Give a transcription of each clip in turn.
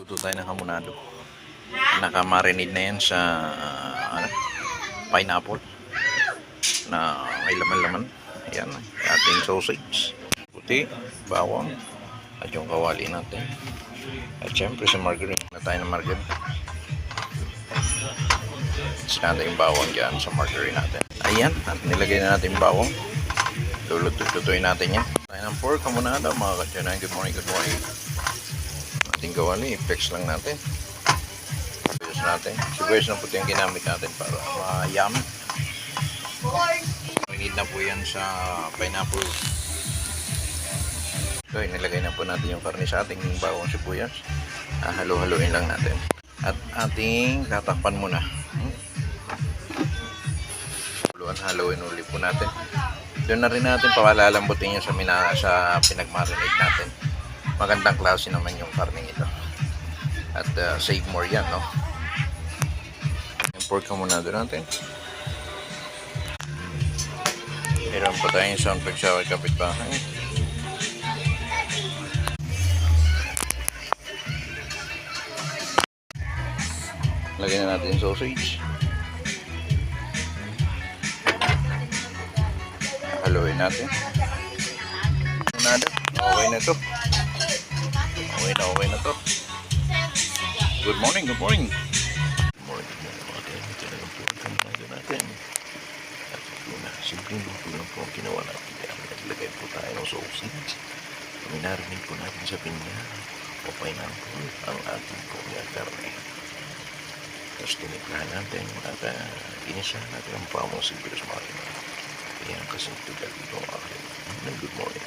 Luto tayo ng hamonado. Nakamarinate na yan sa pineapple na may laman-laman. Ayan, ating sausage. Puti, bawang, at yung kawali natin. At syempre sa margarine. Na tayo ng margarine. Sinanda yung bawang dyan sa margarine natin. Ayan, at nilagay na natin yung bawang. Lulutuin natin yan. Tayo ng pork, hamonado, mga katyanan. Good morning, good morning. Ating kawali, i-flex lang natin. Sibuyas na puti yung ginamit natin para ma-yummy. Need na po yan sa pineapple. So, nilagay na po natin yung karne sa ating bawang sibuyas. Halo-haloin lang natin. At ating tatakpan muna. Halo-haloin ulit po natin. Doon na rin natin palalambutin yung sa pinagmarinate natin. Magandang klase naman yung karne ito. At save more yan, no? Pork hamonado natin. Meron pa tayong sound pag sa kapitbahay. Lagyan na natin yung sausage. Haluin natin. Hamonado. Okay na to. Okay na to. Good morning, good morning. Simple luto lang po ang ginawa natin. Kaya naglagay po tayo ng sausage. Minarinig po natin sa pinya o pineapple ang ating pong karne. Tapos tiniplahan natin at inisahan natin ang pamong sibuyas marina. Ayan kasi tugal dito ang aking good morning.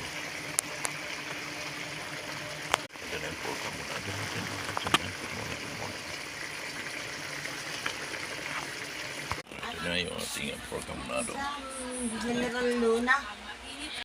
Ito na yung pork hamonado natin. Good morning, good morning. Ito na yung ating pork hamonado. General Luna.